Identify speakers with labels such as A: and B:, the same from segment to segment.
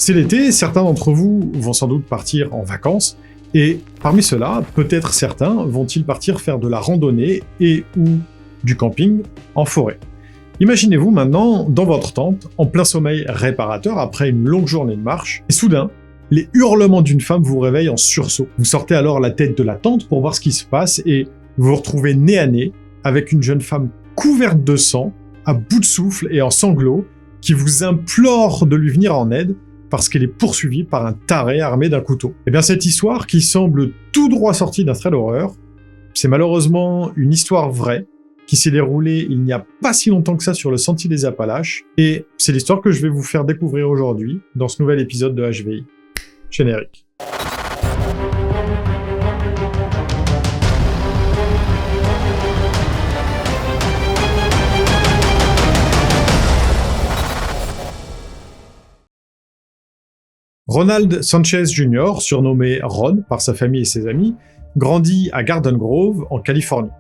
A: C'est l'été, certains d'entre vous vont sans doute partir en vacances, et parmi ceux-là, peut-être certains vont-ils partir faire de la randonnée et ou du camping en forêt. Imaginez-vous maintenant dans votre tente, en plein sommeil réparateur après une longue journée de marche, et soudain, les hurlements d'une femme vous réveillent en sursaut. Vous sortez alors la tête de la tente pour voir ce qui se passe et vous vous retrouvez nez à nez avec une jeune femme couverte de sang, à bout de souffle et en sanglots, qui vous implore de lui venir en aide parce qu'elle est poursuivie par un taré armé d'un couteau. Et bien cette histoire, qui semble tout droit sortie d'un thriller d'horreur, c'est malheureusement une histoire vraie qui s'est déroulée il n'y a pas si longtemps que ça sur le sentier des Appalaches, et c'est l'histoire que je vais vous faire découvrir aujourd'hui dans ce nouvel épisode de HVI. Générique. Ronald Sanchez Jr., surnommé Ron par sa famille et ses amis, grandit à Garden Grove, en Californie.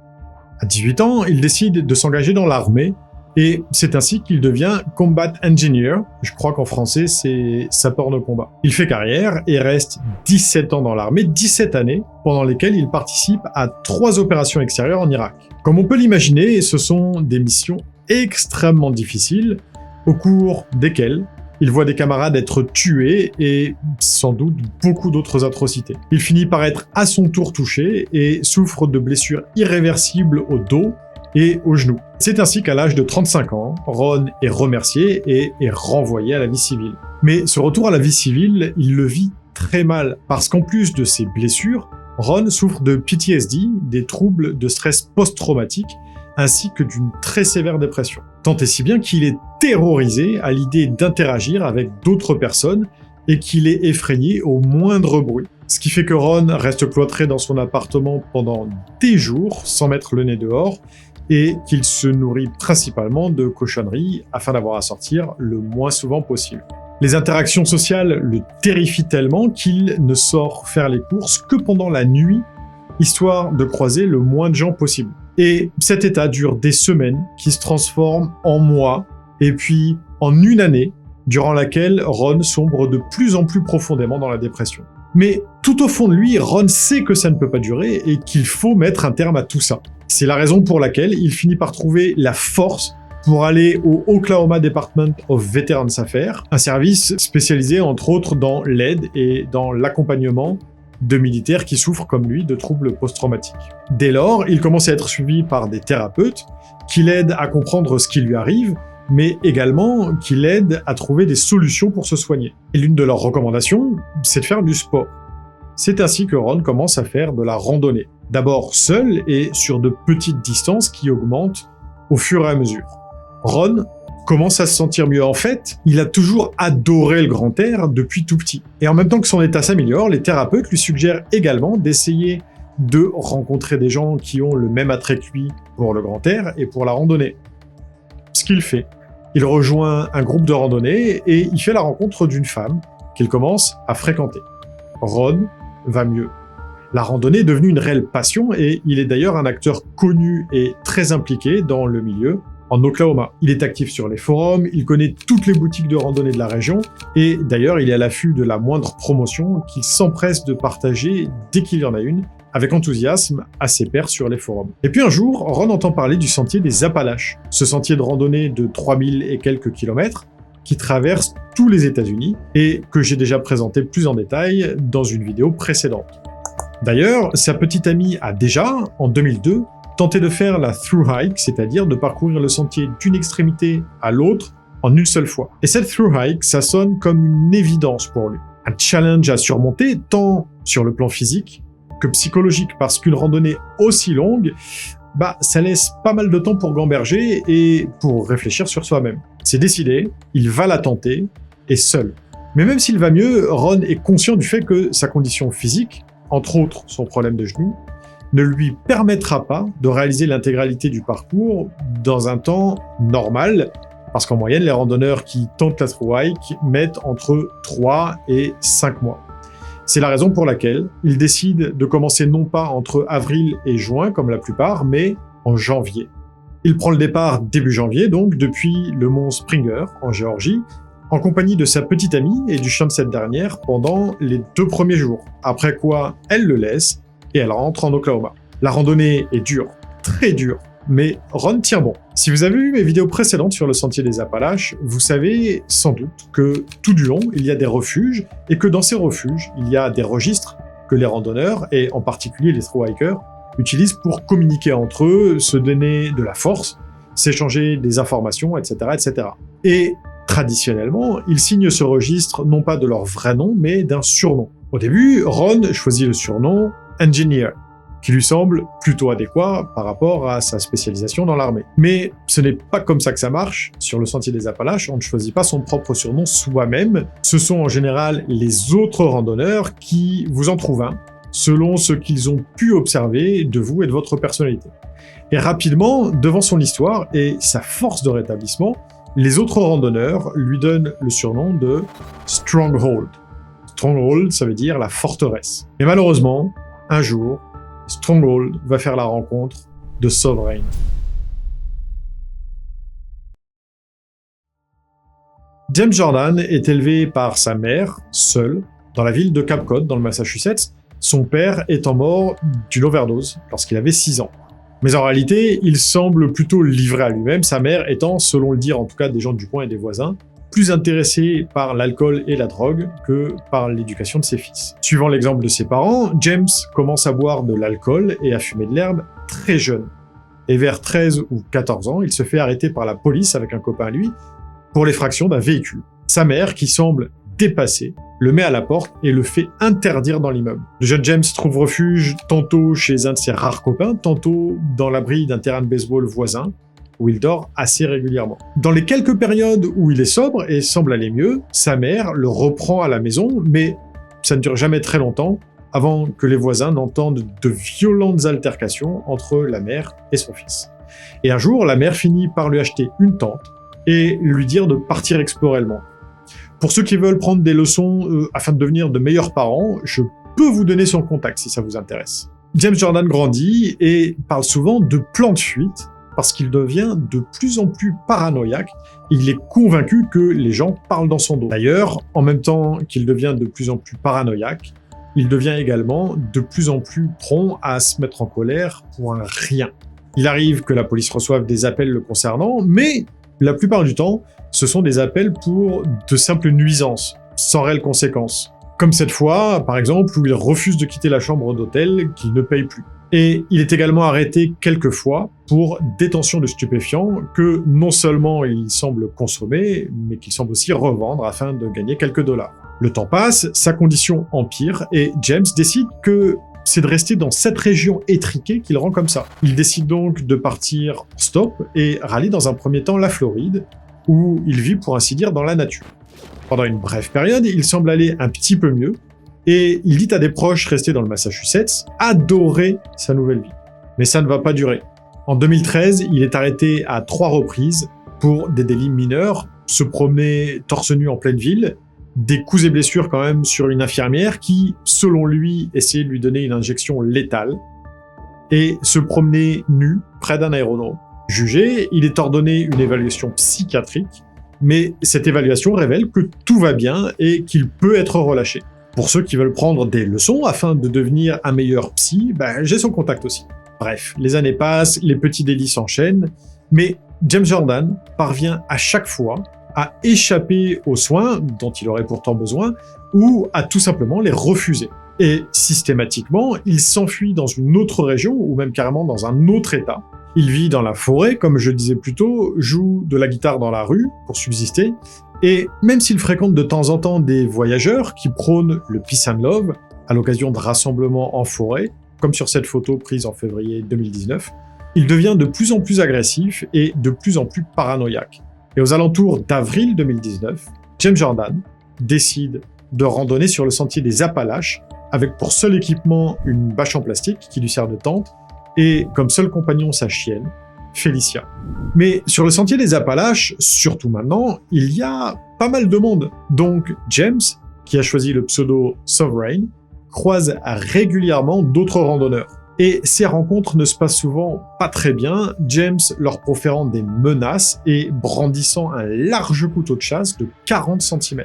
A: À 18 ans, il décide de s'engager dans l'armée, et c'est ainsi qu'il devient Combat Engineer, je crois qu'en français c'est sapeur de combat. Il fait carrière et reste 17 ans dans l'armée, 17 années, pendant lesquelles il participe à 3 opérations extérieures en Irak. Comme on peut l'imaginer, ce sont des missions extrêmement difficiles, au cours desquelles il voit des camarades être tués et sans doute beaucoup d'autres atrocités. Il finit par être à son tour touché et souffre de blessures irréversibles au dos et aux genoux. C'est ainsi qu'à l'âge de 35 ans, Ron est remercié et est renvoyé à la vie civile. Mais ce retour à la vie civile, il le vit très mal, parce qu'en plus de ses blessures, Ron souffre de PTSD, des troubles de stress post-traumatique, ainsi que d'une très sévère dépression. Tant et si bien qu'il est terrorisé à l'idée d'interagir avec d'autres personnes et qu'il est effrayé au moindre bruit. Ce qui fait que Ron reste cloîtré dans son appartement pendant des jours, sans mettre le nez dehors, et qu'il se nourrit principalement de cochonneries afin d'avoir à sortir le moins souvent possible. Les interactions sociales le terrifient tellement qu'il ne sort faire les courses que pendant la nuit, histoire de croiser le moins de gens possible. Et cet état dure des semaines, qui se transforment en mois, et puis en une année, durant laquelle Ron sombre de plus en plus profondément dans la dépression. Mais tout au fond de lui, Ron sait que ça ne peut pas durer et qu'il faut mettre un terme à tout ça. C'est la raison pour laquelle il finit par trouver la force pour aller au Oklahoma Department of Veterans Affairs, un service spécialisé entre autres dans l'aide et dans l'accompagnement de militaires qui souffrent comme lui de troubles post-traumatiques. Dès lors, il commence à être suivi par des thérapeutes qui l'aident à comprendre ce qui lui arrive, mais également qui l'aident à trouver des solutions pour se soigner. Et l'une de leurs recommandations, c'est de faire du sport. C'est ainsi que Ron commence à faire de la randonnée. D'abord seul et sur de petites distances qui augmentent au fur et à mesure. Ron commence à se sentir mieux. En fait, il a toujours adoré le grand air depuis tout petit. Et en même temps que son état s'améliore, les thérapeutes lui suggèrent également d'essayer de rencontrer des gens qui ont le même attrait que lui pour le grand air et pour la randonnée. Ce qu'il fait. Il rejoint un groupe de randonnée et il fait la rencontre d'une femme qu'il commence à fréquenter. Ron va mieux. La randonnée est devenue une réelle passion et il est d'ailleurs un acteur connu et très impliqué dans le milieu en Oklahoma. Il est actif sur les forums, il connaît toutes les boutiques de randonnée de la région et d'ailleurs il est à l'affût de la moindre promotion qu'il s'empresse de partager dès qu'il y en a une, avec enthousiasme à ses pairs sur les forums. Et puis un jour, Ron entend parler du sentier des Appalaches, ce sentier de randonnée de 3000 et quelques kilomètres qui traverse tous les États-Unis et que j'ai déjà présenté plus en détail dans une vidéo précédente. D'ailleurs, sa petite amie a déjà, en 2002, tenté de faire la through hike, c'est-à-dire de parcourir le sentier d'une extrémité à l'autre en une seule fois. Et cette through hike, ça sonne comme une évidence pour lui. Un challenge à surmonter, tant sur le plan physique que psychologique, parce qu'une randonnée aussi longue, ça laisse pas mal de temps pour gamberger et pour réfléchir sur soi-même. C'est décidé, il va la tenter, et seul. Mais même s'il va mieux, Ron est conscient du fait que sa condition physique, entre autres son problème de genou, ne lui permettra pas de réaliser l'intégralité du parcours dans un temps normal, parce qu'en moyenne, les randonneurs qui tentent la through hike mettent entre 3 et 5 mois. C'est la raison pour laquelle il décide de commencer non pas entre avril et juin, comme la plupart, mais en janvier. Il prend le départ début janvier, donc depuis le mont Springer, en Géorgie, en compagnie de sa petite amie et du chien de cette dernière pendant les 2 premiers jours, après quoi elle le laisse et elle rentre en Oklahoma. La randonnée est dure, très dure, mais Ron tient bon. Si vous avez vu mes vidéos précédentes sur le sentier des Appalaches, vous savez sans doute que tout du long, il y a des refuges, et que dans ces refuges, il y a des registres que les randonneurs, et en particulier les thru-hikers, utilisent pour communiquer entre eux, se donner de la force, s'échanger des informations, etc., etc. Et traditionnellement, ils signent ce registre non pas de leur vrai nom, mais d'un surnom. Au début, Ron choisit le surnom Engineer, qui lui semble plutôt adéquat par rapport à sa spécialisation dans l'armée. Mais ce n'est pas comme ça que ça marche. Sur le sentier des Appalaches, on ne choisit pas son propre surnom soi-même. Ce sont en général les autres randonneurs qui vous en trouvent un, selon ce qu'ils ont pu observer de vous et de votre personnalité. Et rapidement, devant son histoire et sa force de rétablissement, les autres randonneurs lui donnent le surnom de Stronghold. Stronghold, ça veut dire la forteresse. Et malheureusement, un jour, Stronghold va faire la rencontre de Sovereign. James Jordan est élevé par sa mère, seule, dans la ville de Cape Cod, dans le Massachusetts, son père étant mort d'une overdose lorsqu'il avait 6 ans. Mais en réalité, il semble plutôt livré à lui-même, sa mère étant, selon le dire en tout cas des gens du coin et des voisins, plus intéressé par l'alcool et la drogue que par l'éducation de ses fils. Suivant l'exemple de ses parents, James commence à boire de l'alcool et à fumer de l'herbe très jeune. Et vers 13 ou 14 ans, il se fait arrêter par la police avec un copain à lui pour l'effraction d'un véhicule. Sa mère, qui semble dépassée, le met à la porte et le fait interdire dans l'immeuble. Le jeune James trouve refuge tantôt chez un de ses rares copains, tantôt dans l'abri d'un terrain de baseball voisin, où il dort assez régulièrement. Dans les quelques périodes où il est sobre et semble aller mieux, sa mère le reprend à la maison, mais ça ne dure jamais très longtemps avant que les voisins n'entendent de violentes altercations entre la mère et son fils. Et un jour, la mère finit par lui acheter une tente et lui dire de partir explorer le monde. Pour ceux qui veulent prendre des leçons afin de devenir de meilleurs parents, je peux vous donner son contact si ça vous intéresse. James Jordan grandit et parle souvent de plan de fuite, parce qu'il devient de plus en plus paranoïaque. Il est convaincu que les gens parlent dans son dos. D'ailleurs, en même temps qu'il devient de plus en plus paranoïaque, il devient également de plus en plus prompt à se mettre en colère pour un rien. Il arrive que la police reçoive des appels le concernant, mais la plupart du temps, ce sont des appels pour de simples nuisances, sans réelles conséquences. Comme cette fois, par exemple, où il refuse de quitter la chambre d'hôtel qu'il ne paye plus. Et il est également arrêté quelques fois pour détention de stupéfiants que non seulement il semble consommer, mais qu'il semble aussi revendre afin de gagner quelques dollars. Le temps passe, sa condition empire et James décide que c'est de rester dans cette région étriquée qu'il rend comme ça. Il décide donc de partir en stop et rallie dans un premier temps la Floride, où il vit pour ainsi dire dans la nature. Pendant une brève période, il semble aller un petit peu mieux, et il dit à des proches restés dans le Massachusetts adorer sa nouvelle vie. Mais ça ne va pas durer. En 2013, il est arrêté à 3 reprises pour des délits mineurs, se promener torse nu en pleine ville, des coups et blessures quand même sur une infirmière qui, selon lui, essayait de lui donner une injection létale, et se promener nu près d'un aérodrome. Jugé, il est ordonné une évaluation psychiatrique, mais cette évaluation révèle que tout va bien et qu'il peut être relâché. Pour ceux qui veulent prendre des leçons afin de devenir un meilleur psy, j'ai son contact aussi. Bref, les années passent, les petits délits s'enchaînent, mais James Jordan parvient à chaque fois à échapper aux soins dont il aurait pourtant besoin, ou à tout simplement les refuser. Et systématiquement, il s'enfuit dans une autre région, ou même carrément dans un autre état. Il vit dans la forêt, comme je disais plus tôt, joue de la guitare dans la rue pour subsister, et même s'il fréquente de temps en temps des voyageurs qui prônent le peace and love à l'occasion de rassemblements en forêt, comme sur cette photo prise en février 2019, il devient de plus en plus agressif et de plus en plus paranoïaque. Et aux alentours d'avril 2019, James Jordan décide de randonner sur le sentier des Appalaches avec pour seul équipement une bâche en plastique qui lui sert de tente et comme seul compagnon sa chienne, Felicia. Mais sur le sentier des Appalaches, surtout maintenant, il y a pas mal de monde. Donc James, qui a choisi le pseudo Sovereign, croise régulièrement d'autres randonneurs. Et ces rencontres ne se passent souvent pas très bien, James leur proférant des menaces et brandissant un large couteau de chasse de 40 cm.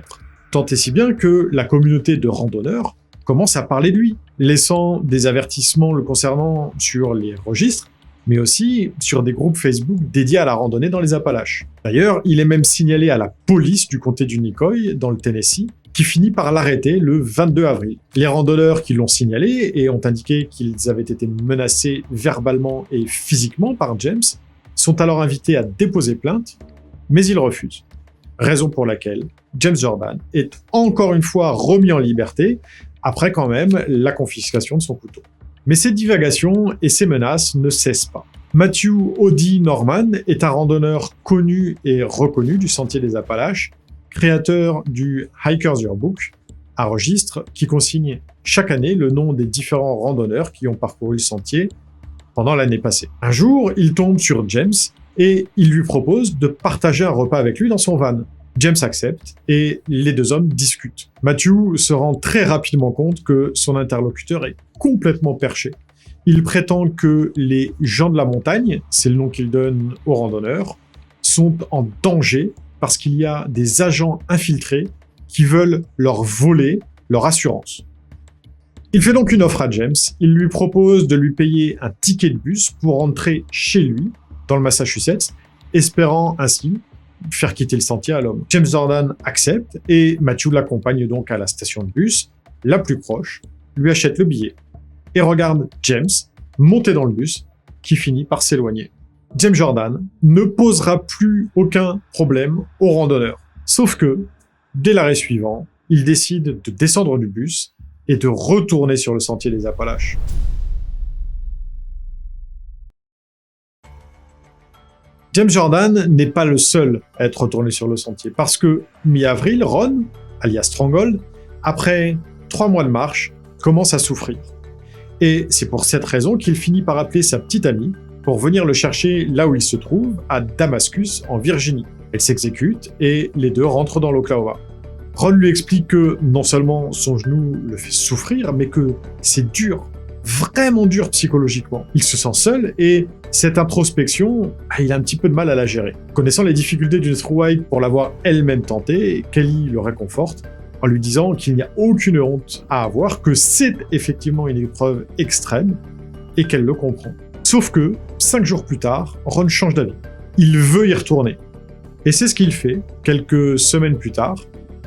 A: Tant et si bien que la communauté de randonneurs commence à parler de lui, laissant des avertissements le concernant sur les registres, mais aussi sur des groupes Facebook dédiés à la randonnée dans les Appalaches. D'ailleurs, il est même signalé à la police du comté d'Unicoi, dans le Tennessee, qui finit par l'arrêter le 22 avril. Les randonneurs qui l'ont signalé et ont indiqué qu'ils avaient été menacés verbalement et physiquement par James sont alors invités à déposer plainte, mais ils refusent. Raison pour laquelle James Jordan est encore une fois remis en liberté, après quand même la confiscation de son couteau. Mais ces divagations et ces menaces ne cessent pas. Matthew Audie Norman est un randonneur connu et reconnu du Sentier des Appalaches, créateur du Hiker's Yearbook, un registre qui consigne chaque année le nom des différents randonneurs qui ont parcouru le sentier pendant l'année passée. Un jour, il tombe sur James et il lui propose de partager un repas avec lui dans son van. James accepte et les deux hommes discutent. Matthew se rend très rapidement compte que son interlocuteur est complètement perché. Il prétend que les gens de la montagne, c'est le nom qu'il donne aux randonneurs, sont en danger parce qu'il y a des agents infiltrés qui veulent leur voler leur assurance. Il fait donc une offre à James, il lui propose de lui payer un ticket de bus pour rentrer chez lui, dans le Massachusetts, espérant ainsi faire quitter le sentier à l'homme. James Jordan accepte et Matthew l'accompagne donc à la station de bus, la plus proche, lui achète le billet et regarde James monter dans le bus qui finit par s'éloigner. James Jordan ne posera plus aucun problème aux randonneurs. Sauf que, dès l'arrêt suivant, il décide de descendre du bus et de retourner sur le sentier des Appalaches. James Jordan n'est pas le seul à être retourné sur le sentier, parce que mi-avril, Ron, alias Stronghold, après 3 mois de marche, commence à souffrir. Et c'est pour cette raison qu'il finit par appeler sa petite amie pour venir le chercher là où il se trouve, à Damascus, en Virginie. Elle s'exécute et les deux rentrent dans l'Oklahoma. Ron lui explique que non seulement son genou le fait souffrir, mais que c'est dur, vraiment dur psychologiquement. Il se sent seul et cette introspection, il a un petit peu de mal à la gérer. Connaissant les difficultés d'une True White pour l'avoir elle-même tentée, Kelly le réconforte en lui disant qu'il n'y a aucune honte à avoir, que c'est effectivement une épreuve extrême et qu'elle le comprend. Sauf que, 5 jours plus tard, Ron change d'avis. Il veut y retourner. Et c'est ce qu'il fait, quelques semaines plus tard,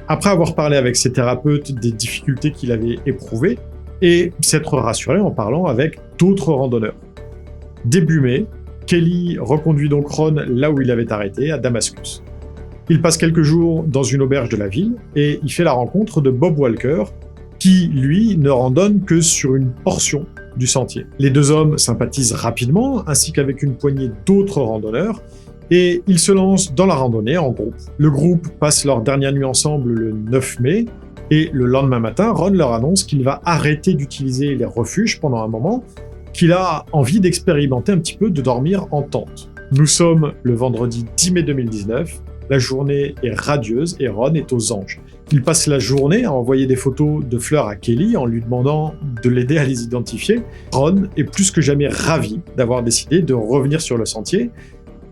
A: après avoir parlé avec ses thérapeutes des difficultés qu'il avait éprouvées, et s'être rassuré en parlant avec d'autres randonneurs. Début mai, Kelly reconduit donc Ron là où il avait arrêté, à Damascus. Il passe quelques jours dans une auberge de la ville, et il fait la rencontre de Bob Walker, qui, lui, ne randonne que sur une portion du sentier. Les deux hommes sympathisent rapidement, ainsi qu'avec une poignée d'autres randonneurs, et ils se lancent dans la randonnée en groupe. Le groupe passe leur dernière nuit ensemble le 9 mai, et le lendemain matin, Ron leur annonce qu'il va arrêter d'utiliser les refuges pendant un moment, qu'il a envie d'expérimenter un petit peu de dormir en tente. Nous sommes le vendredi 10 mai 2019, la journée est radieuse et Ron est aux anges. Il passe la journée à envoyer des photos de fleurs à Kelly en lui demandant de l'aider à les identifier. Ron est plus que jamais ravi d'avoir décidé de revenir sur le sentier.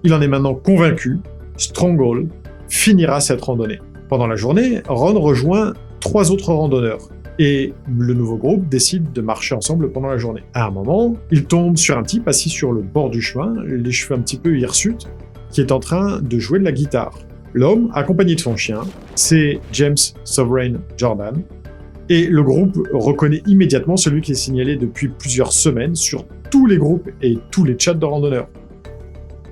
A: Il en est maintenant convaincu, Stronghold finira cette randonnée. Pendant la journée, Ron rejoint 3 autres randonneurs et le nouveau groupe décide de marcher ensemble pendant la journée. À un moment, il tombe sur un type assis sur le bord du chemin, les cheveux un petit peu hirsutes, qui est en train de jouer de la guitare. L'homme, accompagné de son chien, c'est James Sovereign Jordan, et le groupe reconnaît immédiatement celui qui est signalé depuis plusieurs semaines sur tous les groupes et tous les chats de randonneurs.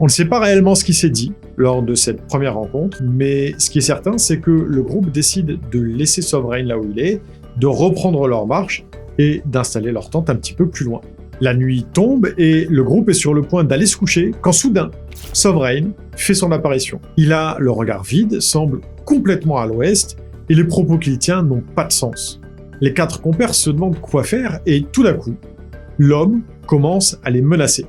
A: On ne sait pas réellement ce qui s'est dit lors de cette première rencontre, mais ce qui est certain, c'est que le groupe décide de laisser Sovereign là où il est, de reprendre leur marche et d'installer leur tente un petit peu plus loin. La nuit tombe et le groupe est sur le point d'aller se coucher quand soudain, Sovereign fait son apparition. Il a le regard vide, semble complètement à l'ouest et les propos qu'il tient n'ont pas de sens. Les 4 compères se demandent quoi faire et tout d'un coup, l'homme commence à les menacer.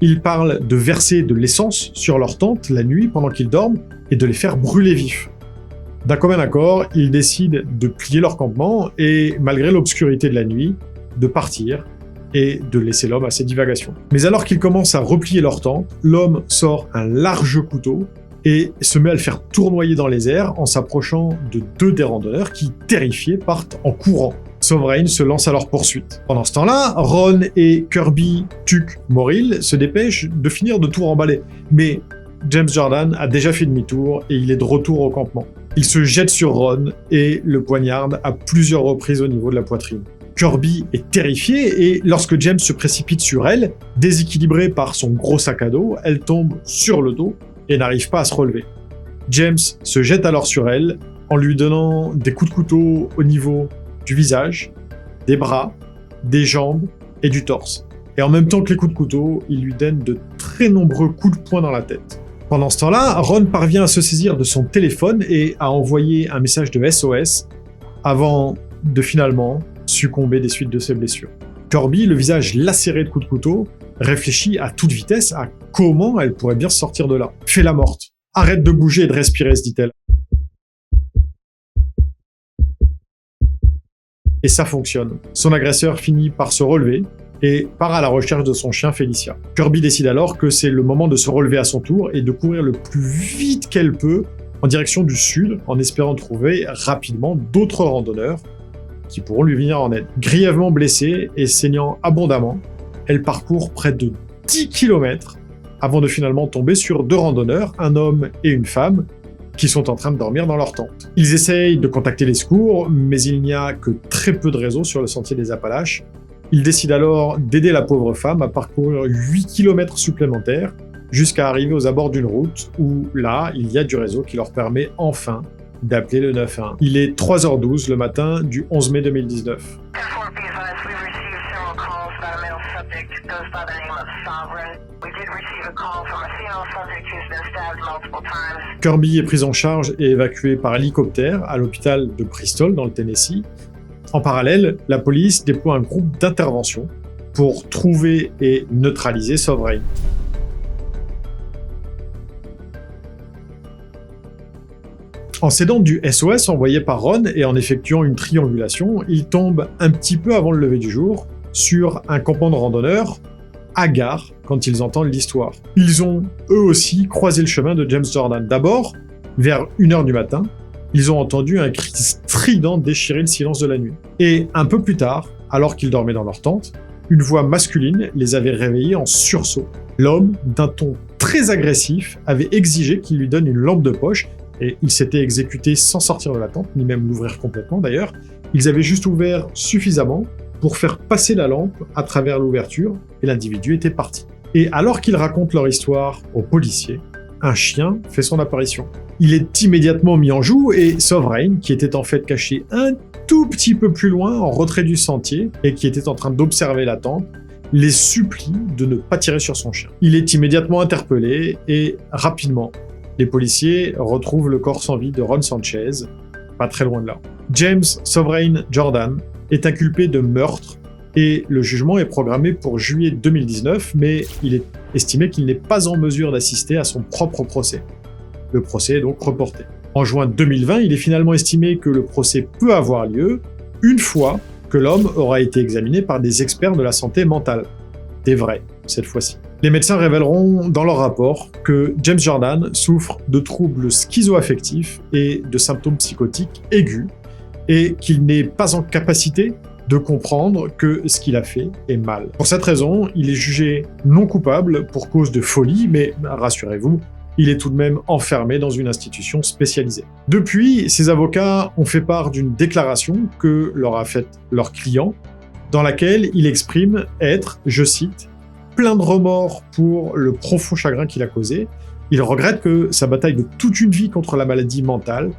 A: Il parle de verser de l'essence sur leur tente la nuit pendant qu'ils dorment et de les faire brûler vifs. D'un commun accord, ils décident de plier leur campement et, malgré l'obscurité de la nuit, de partir et de laisser l'homme à ses divagations. Mais alors qu'ils commencent à replier leur tente, l'homme sort un large couteau et se met à le faire tournoyer dans les airs en s'approchant de 2 des randonneurs qui, terrifiés, partent en courant. Sovereign se lance à leur poursuite. Pendant ce temps-là, Ron et Kirby, Tuck, Morrill se dépêchent de finir de tout remballer. Mais James Jordan a déjà fait demi-tour et il est de retour au campement. Il se jette sur Ron et le poignarde à plusieurs reprises au niveau de la poitrine. Kirby est terrifiée et lorsque James se précipite sur elle, déséquilibrée par son gros sac à dos, elle tombe sur le dos et n'arrive pas à se relever. James se jette alors sur elle en lui donnant des coups de couteau au niveau du visage, des bras, des jambes et du torse. Et en même temps que les coups de couteau, il lui donne de très nombreux coups de poing dans la tête. Pendant ce temps-là, Ron parvient à se saisir de son téléphone et à envoyer un message de SOS avant de finalement succomber des suites de ses blessures. Kirby, le visage lacéré de coups de couteau, réfléchit à toute vitesse à comment elle pourrait bien sortir de là. Fais la morte. Arrête de bouger et de respirer, se dit-elle. Et ça fonctionne. Son agresseur finit par se relever et part à la recherche de son chien Felicia. Kirby décide alors que c'est le moment de se relever à son tour et de courir le plus vite qu'elle peut en direction du sud, en espérant trouver rapidement d'autres randonneurs qui pourront lui venir en aide. Grièvement blessée et saignant abondamment, elle parcourt près de 10 km avant de finalement tomber sur 2 randonneurs, un homme et une femme, qui sont en train de dormir dans leur tente. Ils essayent de contacter les secours, mais il n'y a que très peu de réseaux sur le sentier des Appalaches. Ils décident alors d'aider la pauvre femme à parcourir 8 km supplémentaires jusqu'à arriver aux abords d'une route où, là, il y a du réseau qui leur permet enfin d'appeler le 911. Il est 3h12 le matin du 11 mai 2019. Kirby est prise en charge et évacuée par hélicoptère à l'hôpital de Bristol dans le Tennessee. En parallèle, la police déploie un groupe d'intervention pour trouver et neutraliser Sovereign. En s'aidant du SOS envoyé par Ron et en effectuant une triangulation, ils tombent un petit peu avant le lever du jour sur un campement de randonneurs hagards quand ils entendent l'histoire. Ils ont, eux aussi, croisé le chemin de James Jordan. D'abord, vers 1h du matin, ils ont entendu un cri strident déchirer le silence de la nuit. Et un peu plus tard, alors qu'ils dormaient dans leur tente, une voix masculine les avait réveillés en sursaut. L'homme, d'un ton très agressif, avait exigé qu'il lui donne une lampe de poche et il s'était exécuté sans sortir de la tente, ni même l'ouvrir complètement d'ailleurs. Ils avaient juste ouvert suffisamment pour faire passer la lampe à travers l'ouverture et l'individu était parti. Et alors qu'ils racontent leur histoire aux policiers, un chien fait son apparition. Il est immédiatement mis en joue et Sovereign, qui était en fait caché un tout petit peu plus loin en retrait du sentier et qui était en train d'observer la tente, les supplie de ne pas tirer sur son chien. Il est immédiatement interpellé et rapidement, les policiers retrouvent le corps sans vie de Ron Sanchez, pas très loin de là. James Sovereign Jordan est inculpé de meurtre et le jugement est programmé pour juillet 2019, mais il est estimé qu'il n'est pas en mesure d'assister à son propre procès. Le procès est donc reporté. En juin 2020, il est finalement estimé que le procès peut avoir lieu une fois que l'homme aura été examiné par des experts de la santé mentale. Des vrais, cette fois-ci. Les médecins révéleront dans leur rapport que James Jordan souffre de troubles schizoaffectifs et de symptômes psychotiques aigus et qu'il n'est pas en capacité de comprendre que ce qu'il a fait est mal. Pour cette raison, il est jugé non coupable pour cause de folie, mais rassurez-vous, il est tout de même enfermé dans une institution spécialisée. Depuis, ses avocats ont fait part d'une déclaration que leur a faite leur client, dans laquelle il exprime être, je cite, « plein de remords pour le profond chagrin qu'il a causé. Il regrette que sa bataille de toute une vie contre la maladie mentale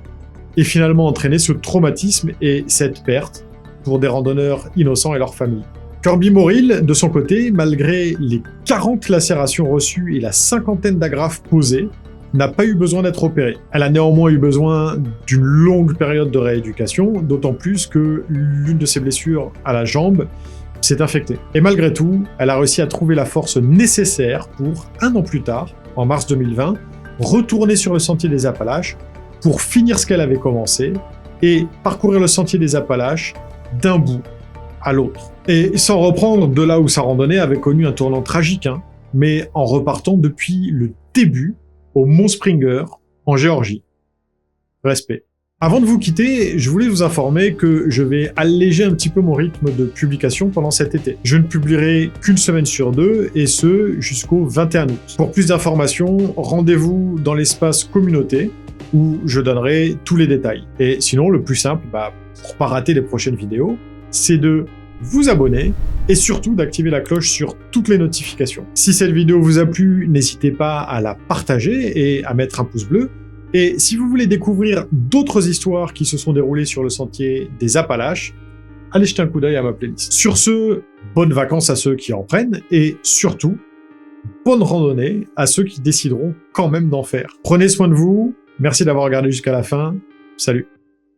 A: ait finalement entraîné ce traumatisme et cette perte pour des randonneurs innocents et leurs familles. » Kirby Morrill, de son côté, malgré les 40 lacérations reçues et la 50aine d'agrafes posées, n'a pas eu besoin d'être opérée. Elle a néanmoins eu besoin d'une longue période de rééducation, d'autant plus que l'une de ses blessures à la jambe s'est infectée. Et malgré tout, elle a réussi à trouver la force nécessaire pour, un an plus tard, en mars 2020, retourner sur le sentier des Appalaches pour finir ce qu'elle avait commencé et parcourir le sentier des Appalaches d'un bout à l'autre. Et sans reprendre de là où sa randonnée avait connu un tournant tragique, hein, mais en repartant depuis le début au Mont Springer, en Géorgie. Respect. Avant de vous quitter, je voulais vous informer que je vais alléger un petit peu mon rythme de publication pendant cet été. Je ne publierai qu'une semaine sur 2, et ce, jusqu'au 21 août. Pour plus d'informations, rendez-vous dans l'espace communauté, où je donnerai tous les détails. Et sinon, le plus simple, pour pas rater les prochaines vidéos, c'est de vous abonner, et surtout d'activer la cloche sur toutes les notifications. Si cette vidéo vous a plu, n'hésitez pas à la partager et à mettre un pouce bleu. Et si vous voulez découvrir d'autres histoires qui se sont déroulées sur le sentier des Appalaches, allez jeter un coup d'œil à ma playlist. Sur ce, bonnes vacances à ceux qui en prennent, et surtout, bonne randonnée à ceux qui décideront quand même d'en faire. Prenez soin de vous, merci d'avoir regardé jusqu'à la fin, salut.